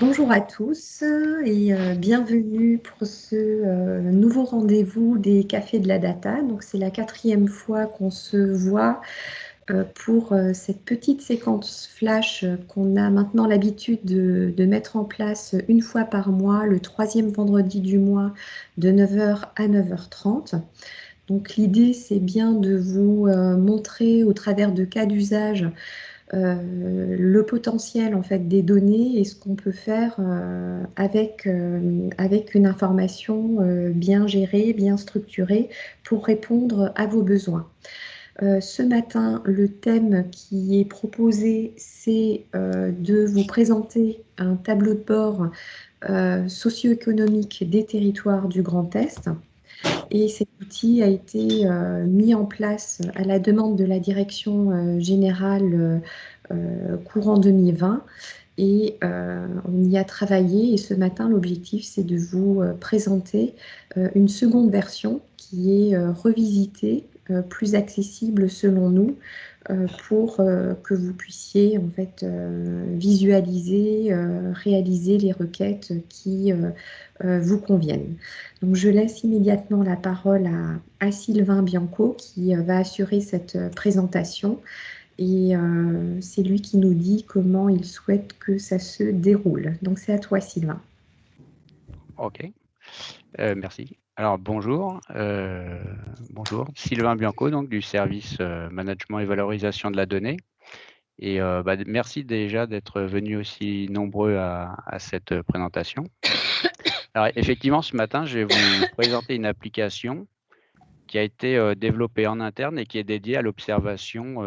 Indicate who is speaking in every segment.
Speaker 1: Bonjour à tous et bienvenue pour ce nouveau rendez-vous des Cafés de la Data. Donc, c'est la 4e fois qu'on se voit pour cette petite séquence flash qu'on a maintenant l'habitude de mettre en place une fois par mois, le 3e vendredi du mois de 9 heures à 9h30. Donc, l'idée, c'est bien de vous montrer au travers de cas d'usage le potentiel en fait des données et ce qu'on peut faire avec une information bien gérée, bien structurée pour répondre à vos besoins. Ce matin, le thème qui est proposé, c'est de vous présenter un tableau de bord socio-économique des territoires du Grand Est. Et cet outil a été mis en place à la demande de la direction générale courant 2020 et on y a travaillé et ce matin l'objectif c'est de vous présenter une seconde version qui est revisitée, plus accessible selon nous pour que vous puissiez en fait visualiser, réaliser les requêtes qui vous conviennent. Donc je laisse immédiatement la parole à Sylvain Bianco qui va assurer cette présentation et c'est lui qui nous dit comment il souhaite que ça se déroule. Donc c'est à toi Sylvain.
Speaker 2: Ok, merci. Alors bonjour, bonjour, Sylvain Bianco, donc du service management et valorisation de la donnée. Et merci déjà d'être venus aussi nombreux à cette présentation. Alors effectivement, ce matin, je vais vous présenter une application qui a été développée en interne et qui est dédiée à l'observation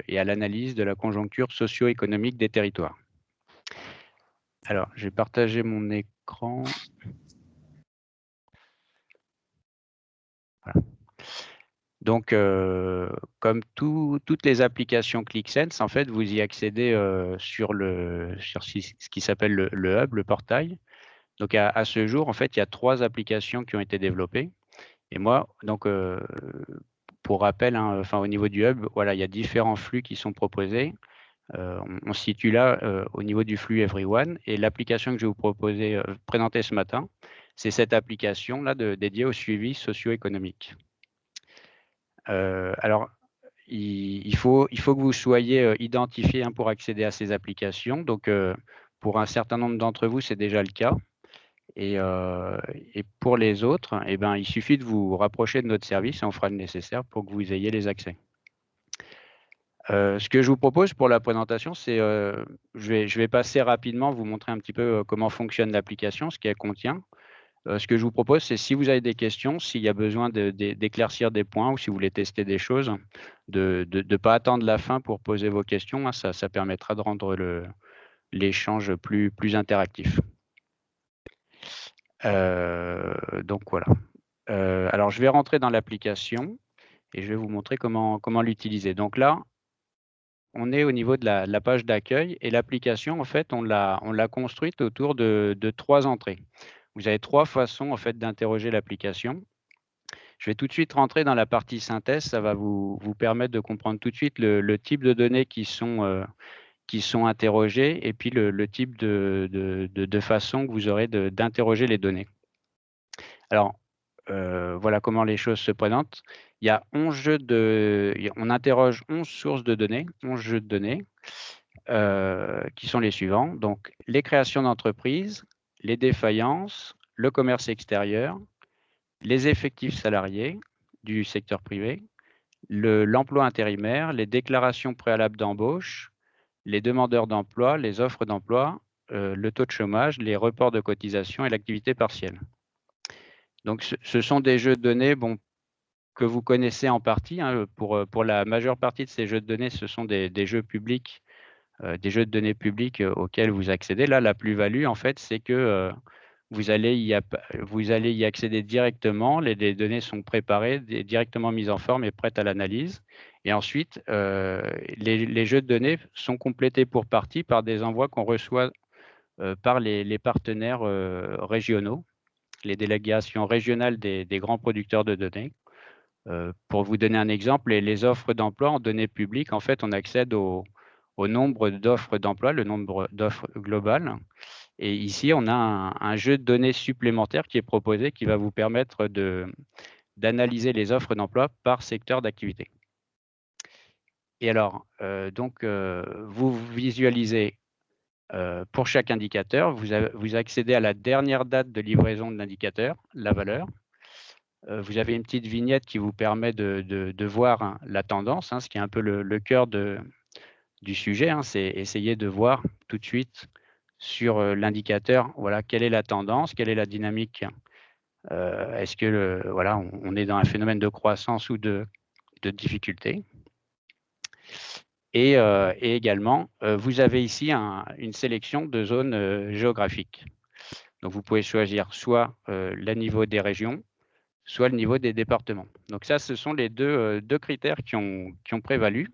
Speaker 2: et à l'analyse de la conjoncture socio-économique des territoires. Alors, j'ai partagé mon écran. Voilà. Donc, comme toutes les applications ClickSense, en fait, vous y accédez sur ce qui s'appelle le hub, le portail. Donc, à ce jour, en fait, il y a 3 applications qui ont été développées. Et moi, donc, pour rappel, hein, au niveau du hub, voilà, il y a différents flux qui sont proposés. On se situe là au niveau du flux Everyone. Et l'application que je vais vous présenter ce matin, c'est cette application-là dédiée au suivi socio-économique. Alors, il faut que vous soyez identifié pour accéder à ces applications. Donc, pour un certain nombre d'entre vous, c'est déjà le cas. Et pour les autres, eh ben, il suffit de vous rapprocher de notre service et on fera le nécessaire pour que vous ayez les accès. Ce que je vous propose pour la présentation, c'est je vais passer rapidement, vous montrer un petit peu comment fonctionne l'application, ce qu'elle contient. Ce que je vous propose, c'est si vous avez des questions, s'il y a besoin d'éclaircir des points ou si vous voulez tester des choses, de ne pas attendre la fin pour poser vos questions. Hein, ça permettra de rendre l'échange plus interactif. Donc voilà. Alors, je vais rentrer dans l'application et je vais vous montrer comment l'utiliser. Donc là, on est au niveau de la page d'accueil et l'application, en fait, on l'a construite autour de 3 entrées. Vous avez 3 façons en fait d'interroger l'application. Je vais tout de suite rentrer dans la partie synthèse. Ça va vous permettre de comprendre tout de suite le type de données qui sont interrogées et puis le type de façon que vous aurez d'interroger les données. Alors, voilà comment les choses se présentent. Il y a 11 on interroge 11 sources de données, 11 jeux de données, qui sont les suivants. Donc, les créations d'entreprises, les défaillances, le commerce extérieur, les effectifs salariés du secteur privé, l'emploi intérimaire, les déclarations préalables d'embauche, les demandeurs d'emploi, les offres d'emploi, le taux de chômage, les reports de cotisation et l'activité partielle. Donc, ce sont des jeux de données que vous connaissez en partie. Hein, pour la majeure partie de ces jeux de données, ce sont des jeux publics, des jeux de données publics auxquels vous accédez. Là, la plus-value, en fait, c'est que vous allez y accéder directement. Les données sont préparées, directement mises en forme et prêtes à l'analyse. Et ensuite, les jeux de données sont complétés pour partie par des envois qu'on reçoit par les partenaires régionaux, les délégations régionales des grands producteurs de données. Pour vous donner un exemple, les offres d'emploi en données publiques, en fait, on accède aux au nombre d'offres d'emploi, le nombre d'offres globales. Et ici, on a un jeu de données supplémentaire qui est proposé, qui va vous permettre d'analyser les offres d'emploi par secteur d'activité. Et alors, vous visualisez pour chaque indicateur, vous accédez à la dernière date de livraison de l'indicateur, la valeur. Vous avez une petite vignette qui vous permet de voir, hein, la tendance, hein, ce qui est un peu le cœur du sujet, hein, c'est essayer de voir tout de suite sur l'indicateur, voilà, quelle est la tendance, quelle est la dynamique. Est-ce que voilà, on est dans un phénomène de croissance ou de difficulté. Et également, vous avez ici une sélection de zones géographiques. Donc, vous pouvez choisir soit le niveau des régions, soit le niveau des départements. Donc ça, ce sont les deux critères qui ont prévalu.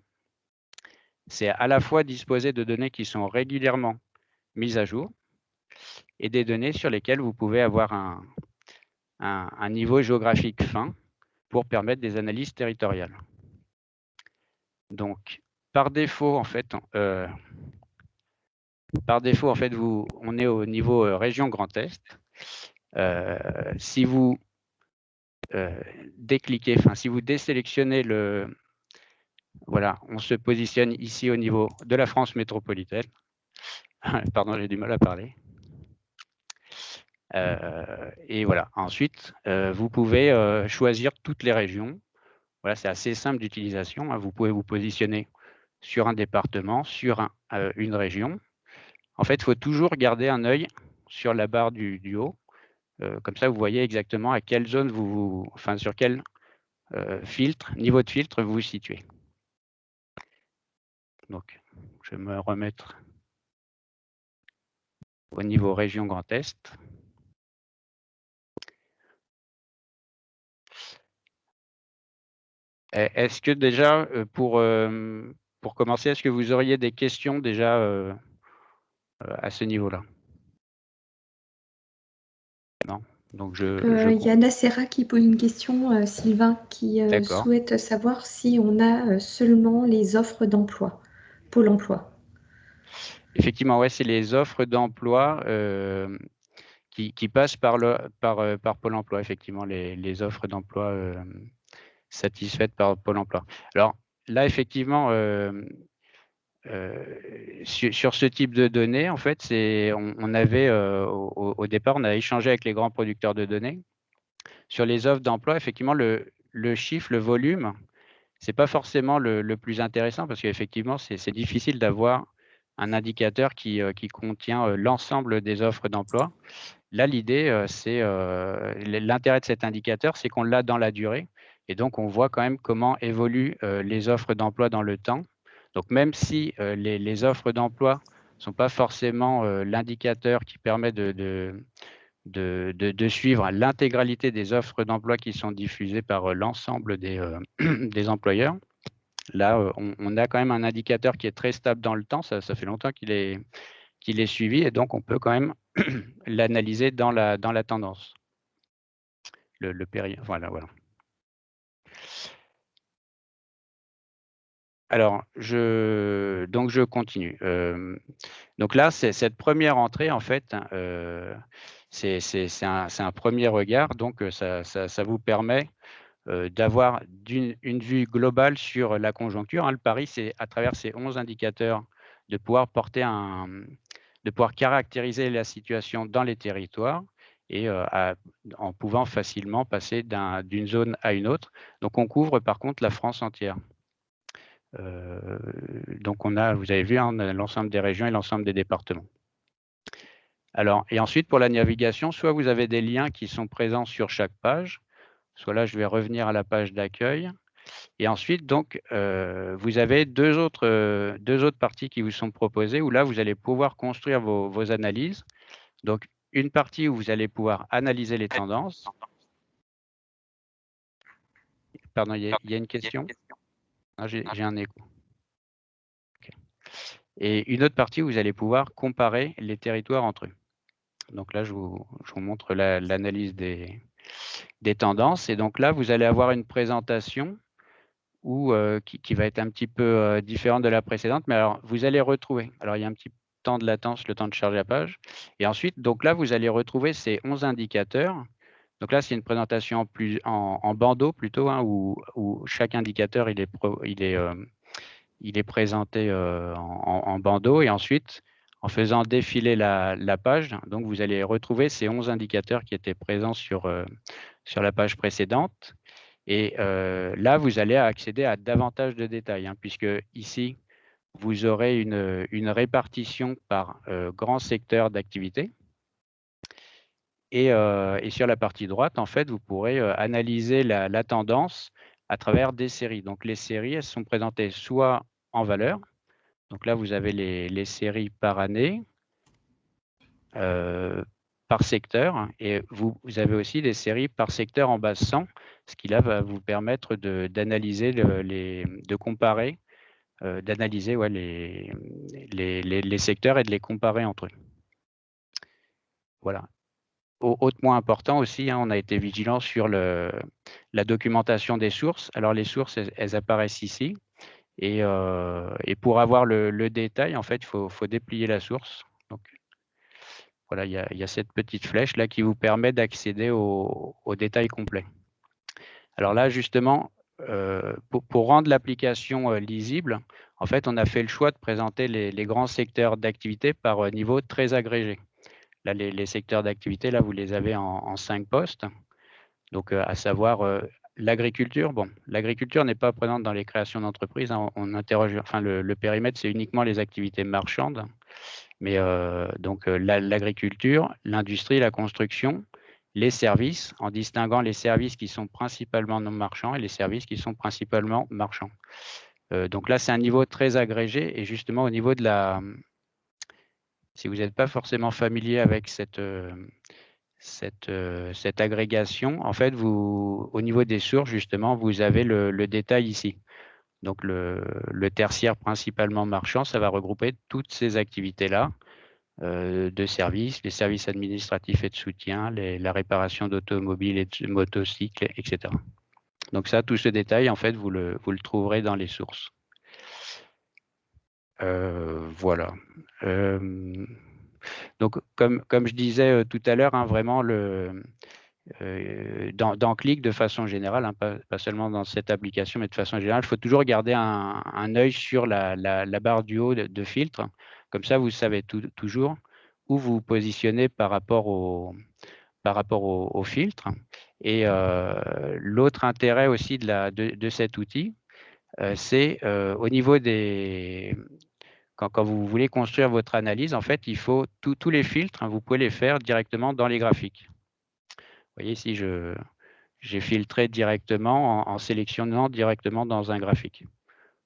Speaker 2: C'est à la fois disposer de données qui sont régulièrement mises à jour et des données sur lesquelles vous pouvez avoir un niveau géographique fin pour permettre des analyses territoriales. Donc, par défaut, en fait, on est au niveau région Grand Est. Si vous décliquez, enfin, si vous désélectionnez voilà, on se positionne ici au niveau de la France métropolitaine. Pardon, j'ai du mal à parler. Et voilà, ensuite, vous pouvez choisir toutes les régions. Voilà, c'est assez simple d'utilisation, hein. Vous pouvez vous positionner sur un département, sur une région. En fait, il faut toujours garder un œil sur la barre du haut. Comme ça, vous voyez exactement à quelle zone enfin, sur quel niveau de filtre vous vous situez. Donc, je vais me remettre au niveau région Grand Est. Est-ce que déjà, pour commencer, est-ce que vous auriez des questions déjà à ce niveau-là? Non? Donc
Speaker 1: Il y a Nacera qui pose une question, Sylvain, qui
Speaker 2: d'accord.
Speaker 1: souhaite savoir si on a seulement les offres d'emploi, Pôle emploi.
Speaker 2: Effectivement, ouais, c'est les offres d'emploi qui passent par Pôle emploi, effectivement, les offres d'emploi satisfaites par Pôle emploi. Alors là, effectivement, sur ce type de données, en fait, on avait au départ, on a échangé avec les grands producteurs de données. Sur les offres d'emploi, effectivement, le chiffre, le volume, c'est pas forcément le plus intéressant parce qu'effectivement, c'est difficile d'avoir un indicateur qui contient l'ensemble des offres d'emploi. Là, l'idée, c'est l'intérêt de cet indicateur, c'est qu'on l'a dans la durée et donc on voit quand même comment évoluent les offres d'emploi dans le temps. Donc même si les offres d'emploi ne sont pas forcément l'indicateur qui permet de suivre l'intégralité des offres d'emploi qui sont diffusées par l'ensemble des employeurs. Là, on a quand même un indicateur qui est très stable dans le temps. Ça fait longtemps qu'il est suivi et donc on peut quand même l'analyser dans la tendance. Le périmètre, voilà. Alors, je continue. Donc là, cette première entrée, en fait, c'est un premier regard. Donc, ça vous permet d'avoir une vue globale sur la conjoncture, hein. Le pari, c'est à travers ces 11 indicateurs de pouvoir de pouvoir caractériser la situation dans les territoires et en pouvant facilement passer d'une zone à une autre. Donc, on couvre par contre la France entière. Donc, vous avez vu, hein, on a l'ensemble des régions et l'ensemble des départements. Alors, et ensuite, pour la navigation, soit vous avez des liens qui sont présents sur chaque page, soit là, je vais revenir à la page d'accueil. Et ensuite, donc, vous avez deux autres parties qui vous sont proposées où là, vous allez pouvoir construire vos analyses. Donc, une partie où vous allez pouvoir analyser les tendances. Pardon, il y a une question? Ah, j'ai un écho. Okay. Et une autre partie où vous allez pouvoir comparer les territoires entre eux. Donc là, je vous montre l'analyse des tendances. Et donc là, vous allez avoir une présentation ou qui va être un petit peu différente de la précédente. Mais alors, vous allez retrouver. Alors, il y a un petit temps de latence, le temps de charger la page. Et ensuite, donc là, vous allez retrouver ces 11 indicateurs. Donc là, c'est une présentation en bandeau plutôt, hein, où chaque indicateur il est présenté en bandeau. Et ensuite, en faisant défiler la page, donc vous allez retrouver ces 11 indicateurs qui étaient présents sur la page précédente. Et là, vous allez accéder à davantage de détails, hein, puisque ici, vous aurez une répartition par grand secteur d'activité. Et sur la partie droite, en fait, vous pourrez analyser la tendance à travers des séries. Donc, les séries, elles sont présentées soit en valeur. Donc là, vous avez les séries par année, par secteur, et vous avez aussi des séries par secteur en base 100, ce qui là va vous permettre d'analyser, de comparer, d'analyser les secteurs et de les comparer entre eux. Voilà. Autre point important aussi, hein, on a été vigilant sur la documentation des sources. Alors les sources, elles apparaissent ici. Et pour avoir le détail, en fait, il faut déplier la source. Donc voilà, il y a cette petite flèche là qui vous permet d'accéder au détail complet. Alors là, justement, pour rendre l'application lisible, en fait, on a fait le choix de présenter les grands secteurs d'activité par niveau très agrégé. Là, les secteurs d'activité, là, vous les avez en 5 postes. Donc, à savoir l'agriculture. Bon, l'agriculture n'est pas présente dans les créations d'entreprises. Hein, on interroge, enfin, le périmètre, c'est uniquement les activités marchandes. Mais donc, l'agriculture, l'industrie, la construction, les services, en distinguant les services qui sont principalement non marchands et les services qui sont principalement marchands. Donc là, c'est un niveau très agrégé. Et justement, au niveau de si vous n'êtes pas forcément familier avec cette agrégation, en fait, au niveau des sources, justement, vous avez le détail ici. Donc, le tertiaire principalement marchand, ça va regrouper toutes ces activités-là de services, les services administratifs et de soutien, la réparation d'automobiles et de motocycles, etc. Donc ça, tout ce détail, en fait, vous le trouverez dans les sources. Voilà. Donc, comme je disais tout à l'heure, hein, vraiment, dans Qlik, de façon générale, hein, pas seulement dans cette application, mais de façon générale, il faut toujours garder un œil sur la barre du haut de filtre. Comme ça, vous savez toujours où vous vous positionnez par rapport au filtre. Et l'autre intérêt aussi de cet outil, c'est au niveau des... Quand vous voulez construire votre analyse, en fait, il faut tous les filtres, hein, vous pouvez les faire directement dans les graphiques. Vous voyez ici, j'ai filtré directement en sélectionnant directement dans un graphique.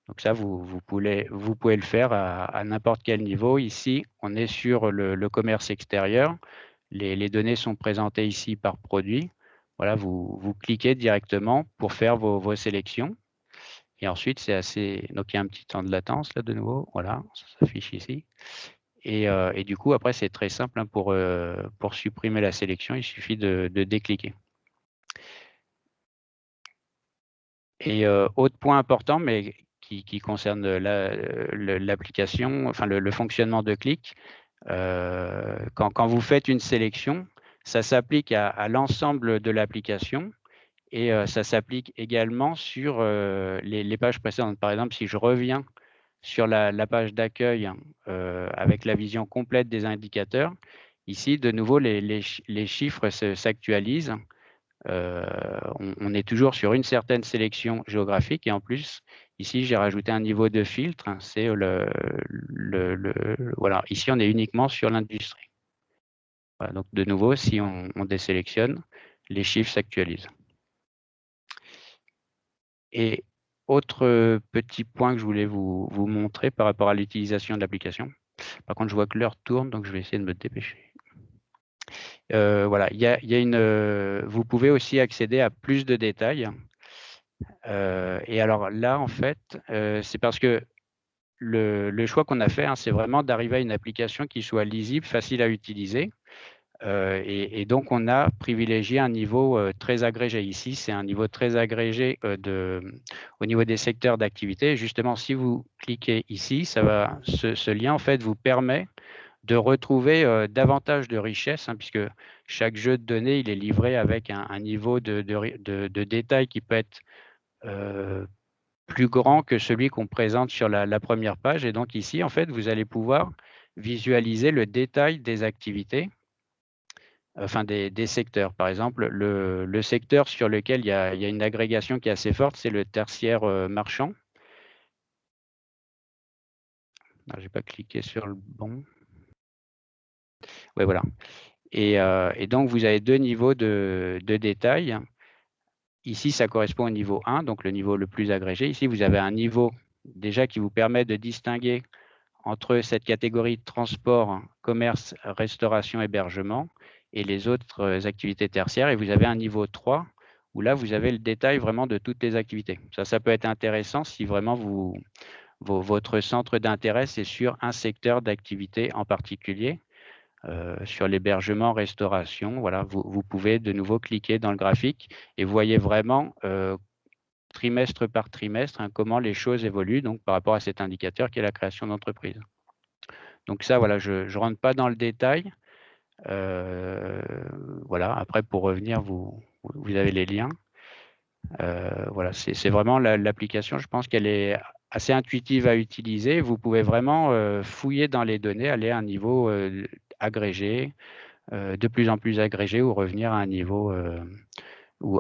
Speaker 2: Donc ça, vous pouvez le faire à n'importe quel niveau. Ici, on est sur le commerce extérieur. Les données sont présentées ici par produit. Voilà, vous cliquez directement pour faire vos sélections. Et ensuite, c'est assez... Donc, il y a un petit temps de latence là de nouveau. Voilà, ça s'affiche ici. Et du coup, après, c'est très simple, hein, pour supprimer la sélection, il suffit de décliquer. Et autre point important, mais qui concerne l'application, enfin le fonctionnement de Qlik, quand vous faites une sélection, ça s'applique à l'ensemble de l'application et ça s'applique également sur les pages précédentes. Par exemple, si je reviens sur la page d'accueil avec la vision complète des indicateurs, ici, de nouveau, les chiffres s'actualisent. On est toujours sur une certaine sélection géographique et en plus, ici, j'ai rajouté un niveau de filtre. Hein, c'est voilà. Ici, on est uniquement sur l'industrie. Voilà, donc, de nouveau, si on désélectionne, les chiffres s'actualisent. Et autre petit point que je voulais vous montrer par rapport à l'utilisation de l'application. Par contre, je vois que l'heure tourne, donc je vais essayer de me dépêcher. Voilà, vous pouvez aussi accéder à plus de détails. Et alors là, en fait, c'est parce que le choix qu'on a fait, hein, c'est vraiment d'arriver à une application qui soit lisible, facile à utiliser. Et donc, on a privilégié un niveau très agrégé. Ici, c'est un niveau très agrégé au niveau des secteurs d'activité. Justement, si vous cliquez ici, ce lien en fait vous permet de retrouver davantage de richesse, hein, puisque chaque jeu de données il est livré avec un niveau de détail qui peut être plus grand que celui qu'on présente sur la première page. Et donc ici, en fait, vous allez pouvoir visualiser le détail des activités, enfin des secteurs. Par exemple, le secteur sur lequel il y a une agrégation qui est assez forte, c'est le tertiaire marchand. Je n'ai pas cliqué sur le bon. Oui, voilà. Et donc, vous avez deux niveaux de détail. Ici, ça correspond au niveau 1, donc le niveau le plus agrégé. Ici, vous avez un niveau déjà qui vous permet de distinguer entre cette catégorie de transport, commerce, restauration, hébergement et les autres activités tertiaires. Et vous avez un niveau 3 où là, vous avez le détail vraiment de toutes les activités. Ça peut être intéressant si vraiment votre centre d'intérêt, c'est sur un secteur d'activité en particulier. Sur l'hébergement, restauration, voilà, vous pouvez de nouveau cliquer dans le graphique et vous voyez vraiment trimestre par trimestre comment les choses évoluent donc, par rapport à cet indicateur qui est la création d'entreprise. Donc ça, voilà, je ne rentre pas dans le détail. Voilà, après, pour revenir, vous avez les liens. Voilà, c'est vraiment l'application, je pense qu'elle est assez intuitive à utiliser. Vous pouvez vraiment fouiller dans les données, aller à un niveau agrégé, de plus en plus agrégé ou revenir à un niveau ou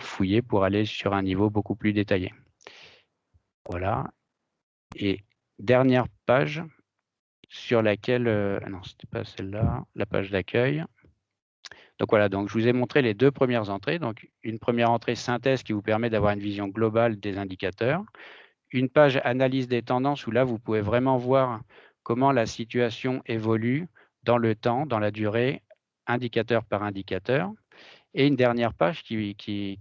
Speaker 2: fouiller pour aller sur un niveau beaucoup plus détaillé. Voilà. Et dernière page sur laquelle, non, ce n'était pas celle-là, la page d'accueil. Donc voilà, donc je vous ai montré les deux premières entrées. Donc une première entrée synthèse qui vous permet d'avoir une vision globale des indicateurs. Une page analyse des tendances où là, vous pouvez vraiment voir comment la situation évolue dans le temps, dans la durée, indicateur par indicateur. Et une dernière page qui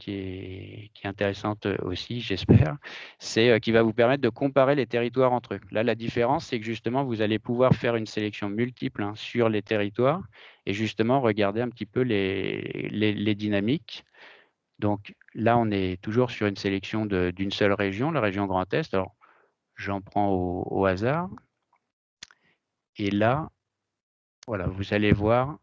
Speaker 2: est intéressante aussi, j'espère, c'est qui va vous permettre de comparer les territoires entre eux. Là, la différence, c'est que justement, vous allez pouvoir faire une sélection multiple sur les territoires et justement regarder un petit peu les dynamiques. Donc là, on est toujours sur une sélection d'une seule région, la région Grand Est. Alors, j'en prends au hasard. Et là, voilà, vous allez voir.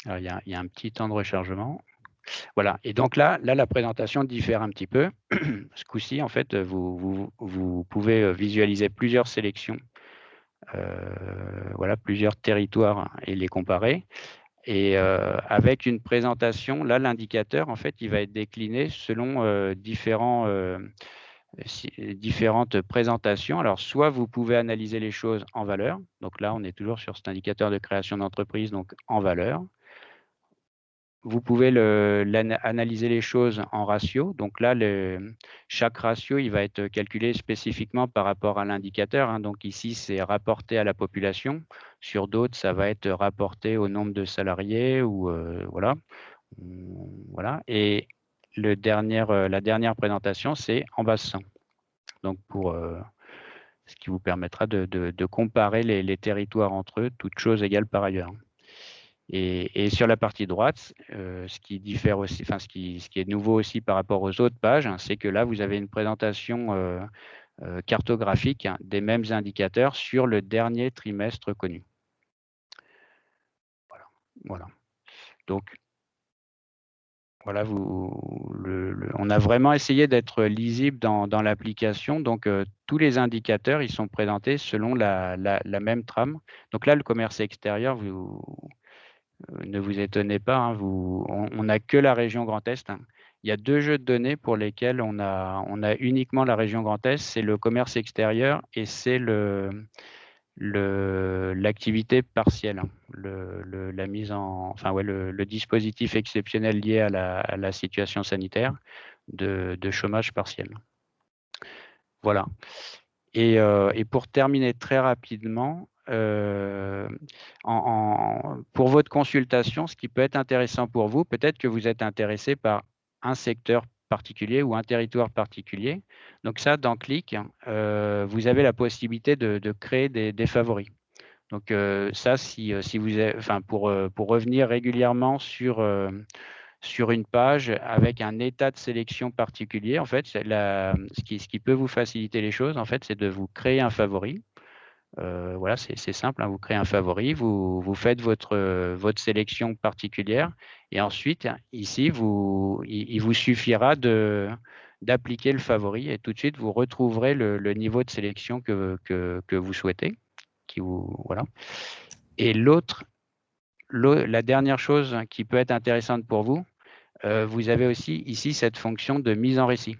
Speaker 2: Alors, il y a un petit temps de rechargement. Voilà. Et donc là, la présentation diffère un petit peu. Ce coup-ci, en fait, vous pouvez visualiser plusieurs sélections, voilà, plusieurs territoires et les comparer. Et avec une présentation, là, l'indicateur, en fait, il va être décliné selon différentes présentations. Alors, soit vous pouvez analyser les choses en valeur. Donc là, on est toujours sur cet indicateur de création d'entreprise, donc en valeur. Vous pouvez analyser les choses en ratio. Donc là, chaque ratio, il va être calculé spécifiquement par rapport à l'indicateur. Donc ici, c'est rapporté à la population. Sur d'autres, ça va être rapporté au nombre de salariés ou voilà. Voilà. Et la dernière présentation, c'est en bassin. Donc pour ce qui vous permettra de comparer les territoires entre eux, toutes choses égales par ailleurs. Et sur la partie droite, ce qui diffère aussi, enfin ce qui est nouveau aussi par rapport aux autres pages, c'est que là, vous avez une présentation cartographique des mêmes indicateurs sur le dernier trimestre connu. Voilà. Donc, voilà, on a vraiment essayé d'être lisible dans l'application. Donc, tous les indicateurs, ils sont présentés selon la même trame. Donc là, le commerce extérieur, ne vous étonnez pas, on n'a que la région Grand Est. Il y a deux jeux de données pour lesquels on a uniquement la région Grand Est, c'est le commerce extérieur et c'est l'activité partielle, la mise enfin ouais, le dispositif exceptionnel lié à la situation sanitaire de chômage partiel. Voilà. Et pour terminer très rapidement, pour votre consultation, ce qui peut être intéressant pour vous, peut-être que vous êtes intéressé par un secteur particulier ou un territoire particulier. Donc ça, dans Click, vous avez la possibilité de créer des favoris. Donc ça, si vous avez, enfin, pour revenir régulièrement sur une page avec un état de sélection particulier, en fait, ce qui peut vous faciliter les choses, en fait, c'est de vous créer un favori. Voilà, c'est simple, hein, vous créez un favori, vous faites votre sélection particulière et ensuite, ici, il vous suffira d'appliquer le favori et tout de suite, vous retrouverez le niveau de sélection que vous souhaitez. Voilà. Et la dernière chose qui peut être intéressante pour vous, vous avez aussi ici cette fonction de mise en récit.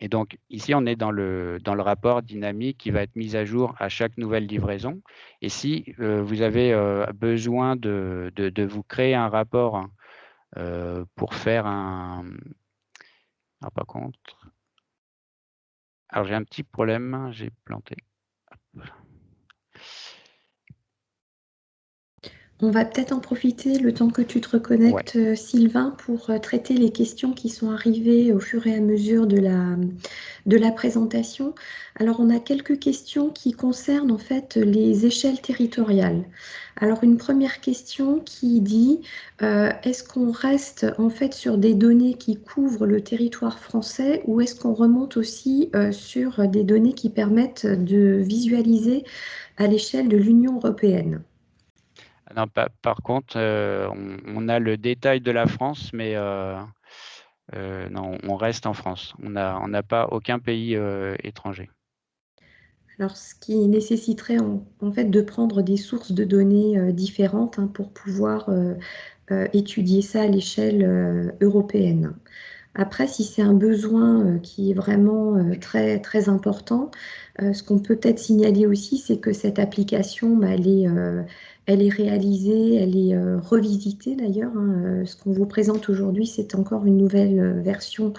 Speaker 2: Et donc, ici, on est dans le rapport dynamique qui va être mis à jour à chaque nouvelle livraison. Et si vous avez besoin de vous créer un rapport pour faire un... Ah, par contre... Alors, j'ai un petit problème, j'ai planté.
Speaker 1: On va peut-être en profiter le temps que tu te reconnectes, ouais. Sylvain, pour traiter les questions qui sont arrivées au fur et à mesure de la présentation. Alors, on a quelques questions qui concernent en fait les échelles territoriales. Alors, une première question qui dit est-ce qu'on reste en fait sur des données qui couvrent le territoire français ou est-ce qu'on remonte aussi sur des données qui permettent de visualiser à l'échelle de l'Union européenne ?
Speaker 2: Non, par contre, on a le détail de la France, mais non, on reste en France. On n'a pas aucun pays étranger.
Speaker 1: Alors, ce qui nécessiterait en fait de prendre des sources de données différentes hein, pour pouvoir étudier ça à l'échelle européenne. Après, si c'est un besoin qui est vraiment très, très important, ce qu'on peut peut-être signaler aussi, c'est que cette application, bah, elle est réalisée, elle est revisitée d'ailleurs. Hein. Ce qu'on vous présente aujourd'hui, c'est encore une nouvelle version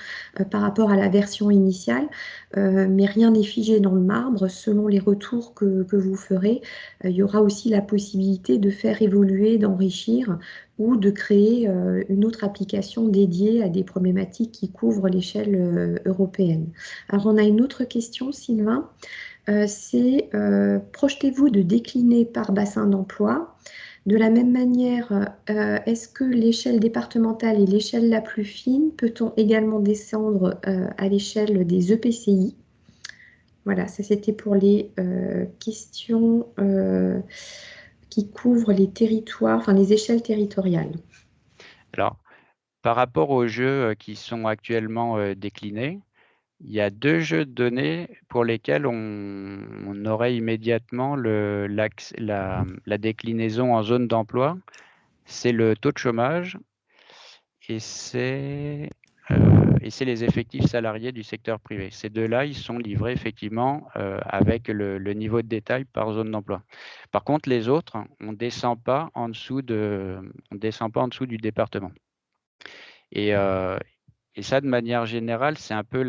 Speaker 1: par rapport à la version initiale, mais rien n'est figé dans le marbre. Selon les retours que vous ferez, il y aura aussi la possibilité de faire évoluer, d'enrichir ou de créer une autre application dédiée à des problématiques qui couvrent l'échelle européenne. Alors, on a une autre question, Sylvain. C'est projetez-vous de décliner par bassin d'emploi. De la même manière, est-ce que l'échelle départementale est l'échelle la plus fine? Peut-on également descendre à l'échelle des EPCI? Voilà, ça c'était pour les questions qui couvrent les territoires, enfin les échelles territoriales.
Speaker 2: Alors, par rapport aux jeux qui sont actuellement déclinés, il y a 2 jeux de données pour lesquels on aurait immédiatement la déclinaison en zone d'emploi. C'est le taux de chômage et c'est les effectifs salariés du secteur privé. Ces deux-là, ils sont livrés effectivement avec le niveau de détail par zone d'emploi. Par contre, les autres, on ne descend pas en dessous du département. Et ça, de manière générale, c'est un peu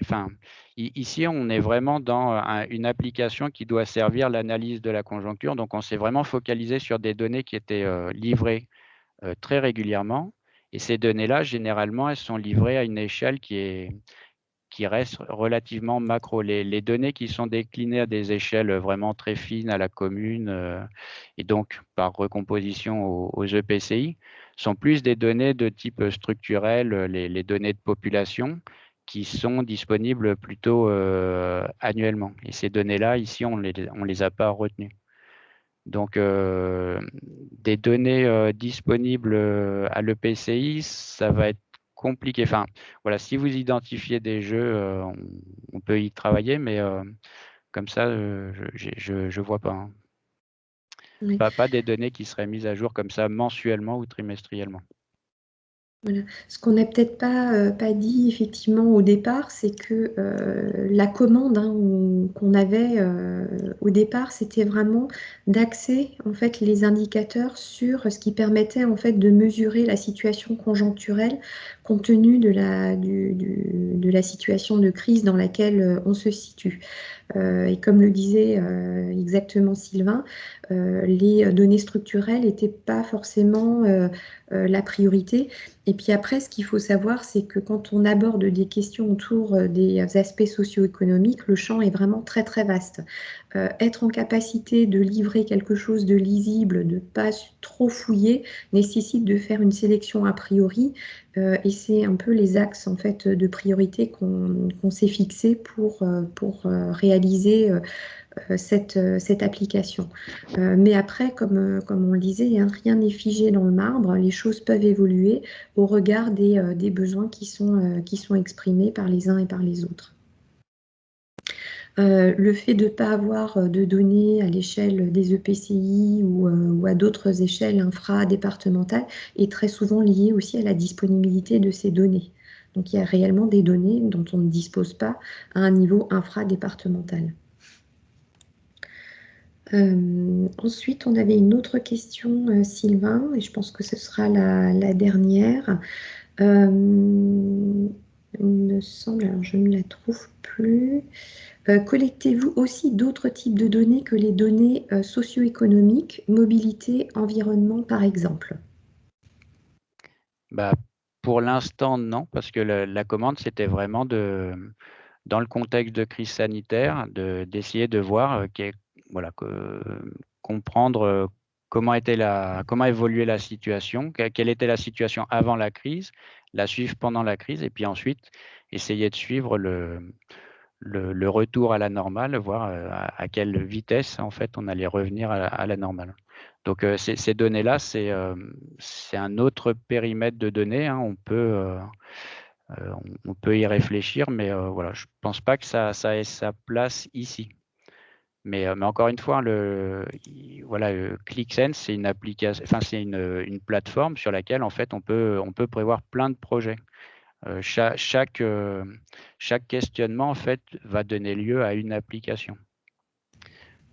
Speaker 2: enfin, ici, on est vraiment dans une application qui doit servir l'analyse de la conjoncture. Donc, on s'est vraiment focalisé sur des données qui étaient livrées très régulièrement. Et ces données-là, généralement, elles sont livrées à une échelle qui reste relativement macro. Les données qui sont déclinées à des échelles vraiment très fines, à la commune, et donc par recomposition aux EPCI, sont plus des données de type structurel, les données de population, qui sont disponibles plutôt annuellement. Et ces données-là, ici, on les a pas retenues. Donc, des données disponibles à l'EPCI, ça va être compliqué. Enfin, voilà, si vous identifiez des jeux, on peut y travailler, mais comme ça, je vois pas, hein.
Speaker 1: Oui.
Speaker 2: Pas des données qui seraient mises à jour comme ça mensuellement ou trimestriellement.
Speaker 1: Voilà. Ce qu'on n'a peut-être pas dit effectivement au départ, c'est que la commande hein, qu'on avait au départ, c'était vraiment d'axer en fait les indicateurs sur ce qui permettait en fait de mesurer la situation conjoncturelle compte tenu de la situation de crise dans laquelle on se situe. Et comme le disait exactement Sylvain, les données structurelles n'étaient pas forcément la priorité. Et puis après, ce qu'il faut savoir, c'est que quand on aborde des questions autour des aspects socio-économiques, le champ est vraiment très très vaste. Être en capacité de livrer quelque chose de lisible, de ne pas trop fouiller, nécessite de faire une sélection a priori. Et c'est un peu les axes en fait de priorité qu'on s'est fixés pour réaliser cette application. Mais après, comme on le disait, hein, rien n'est figé dans le marbre. Les choses peuvent évoluer au regard des besoins qui sont exprimés par les uns et par les autres. Le fait de ne pas avoir de données à l'échelle des EPCI ou à d'autres échelles infra-départementales est très souvent lié aussi à la disponibilité de ces données. Donc il y a réellement des données dont on ne dispose pas à un niveau infra-départemental. Ensuite, on avait une autre question, Sylvain, et je pense que ce sera la dernière. Il me semble, alors je ne la trouve plus. Collectez-vous aussi d'autres types de données que les données socio-économiques, mobilité, environnement, par exemple?
Speaker 2: Bah, pour l'instant, non, parce que la commande, c'était vraiment dans le contexte de crise sanitaire, d'essayer de voir, voilà, comprendre comment évoluait la situation, quelle était la situation avant la crise, la suivre pendant la crise, et puis ensuite essayer de suivre le retour à la normale, voir à quelle vitesse en fait on allait revenir à la normale. Donc ces données-là, c'est un autre périmètre de données, hein. On peut y réfléchir, mais voilà, je ne pense pas que ça ait sa place ici. Mais encore une fois, voilà, ClickSense, c'est une application, enfin c'est une plateforme sur laquelle en fait on peut prévoir plein de projets. Chaque questionnement en fait va donner lieu à une application.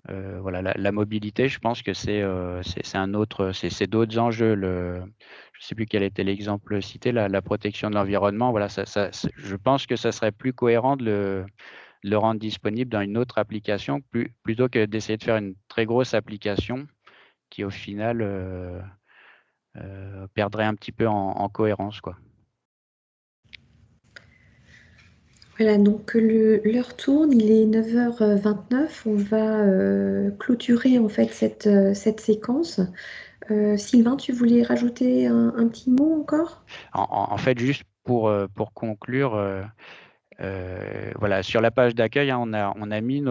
Speaker 2: Voilà, la mobilité, je pense que c'est un autre, c'est d'autres enjeux. Je ne sais plus quel était l'exemple cité, la protection de l'environnement. Voilà, je pense que ça serait plus cohérent de le rendre disponible dans une autre application plutôt que d'essayer de faire une très grosse application qui au final perdrait un petit peu en cohérence, quoi.
Speaker 1: Voilà, donc l'heure tourne, il est 9h29. On va clôturer en fait cette séquence. Sylvain, tu voulais rajouter un petit mot encore?
Speaker 2: En fait, juste pour conclure, voilà, sur la page d'accueil, hein, on a mis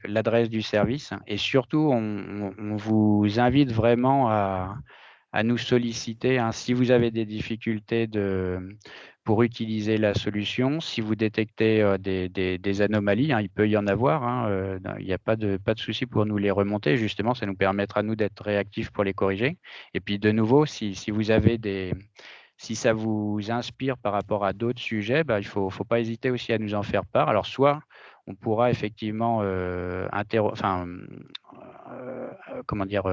Speaker 2: l'adresse du service, hein, et surtout, on vous invite vraiment à nous solliciter, hein, si vous avez des difficultés pour utiliser la solution, si vous détectez des anomalies, hein, il peut y en avoir, hein, il n'y a pas de souci pour nous les remonter. Justement, ça nous permettra, nous, d'être réactifs pour les corriger. Et puis, de nouveau, si vous avez si ça vous inspire par rapport à d'autres sujets, bah, il ne faut pas hésiter aussi à nous en faire part. Alors, soit on pourra effectivement comment dire,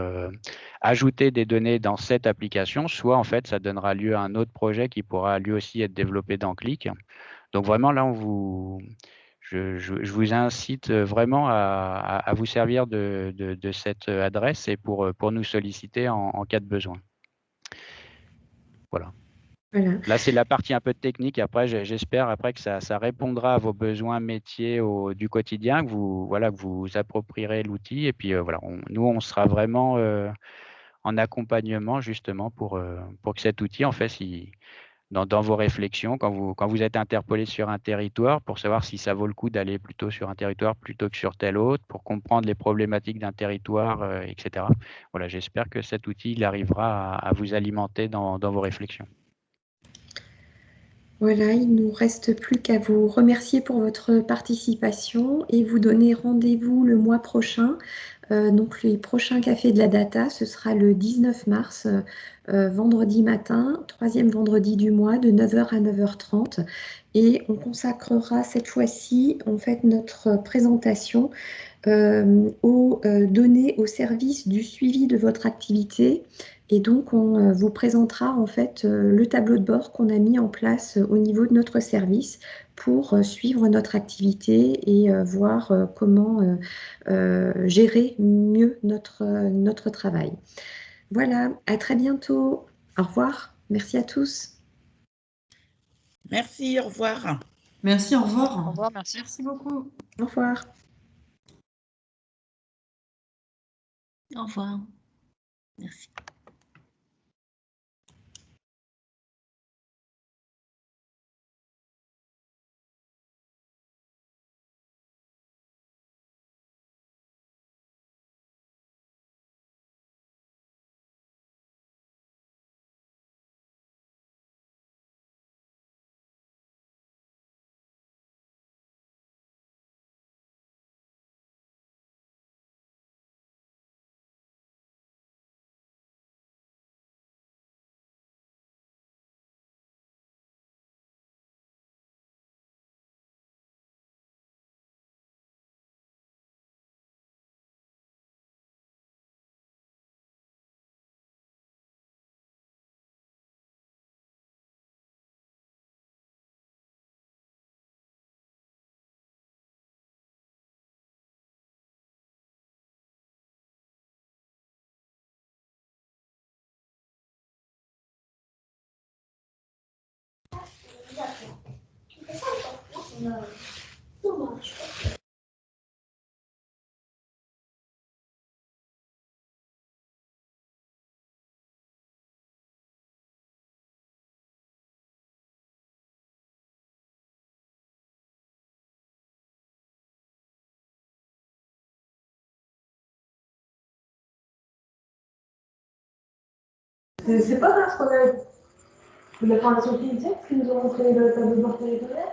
Speaker 2: ajouter des données dans cette application, soit en fait ça donnera lieu à un autre projet qui pourra lui aussi être développé dans Click. Donc vraiment là, je vous incite vraiment à vous servir de cette adresse et pour nous solliciter en cas de besoin. Voilà.
Speaker 1: Voilà.
Speaker 2: Là, c'est la partie un peu technique. Après, j'espère après que ça répondra à vos besoins métiers du quotidien, que vous approprierez l'outil. Et puis voilà, nous, on sera vraiment en accompagnement justement pour que cet outil, en fait, dans vos réflexions, quand vous êtes interpellé sur un territoire, pour savoir si ça vaut le coup d'aller plutôt sur un territoire plutôt que sur tel autre, pour comprendre les problématiques d'un territoire, etc. Voilà, j'espère que cet outil il arrivera à vous alimenter dans vos réflexions.
Speaker 1: Voilà, il ne nous reste plus qu'à vous remercier pour votre participation et vous donner rendez-vous le mois prochain. Donc les prochains cafés de la data, ce sera le 19 mars, vendredi matin, troisième vendredi du mois, de 9h à 9h30. Et on consacrera cette fois-ci en fait notre présentation aux données au service du suivi de votre activité. Et donc, on vous présentera en fait le tableau de bord qu'on a mis en place au niveau de notre service pour suivre notre activité et voir comment gérer mieux notre travail. Voilà, à très bientôt. Au revoir. Merci à tous.
Speaker 3: Merci, au revoir.
Speaker 4: Merci, au revoir.
Speaker 2: Au revoir, merci.
Speaker 4: Merci beaucoup.
Speaker 1: Au revoir.
Speaker 5: Au revoir. Merci.
Speaker 6: C'est pas grave qu'on a la formation financière parce qu'ils nous ont montré le tableau de bord territorial.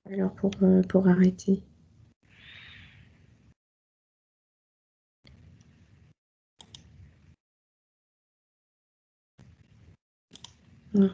Speaker 1: Alors pour arrêter. Voilà.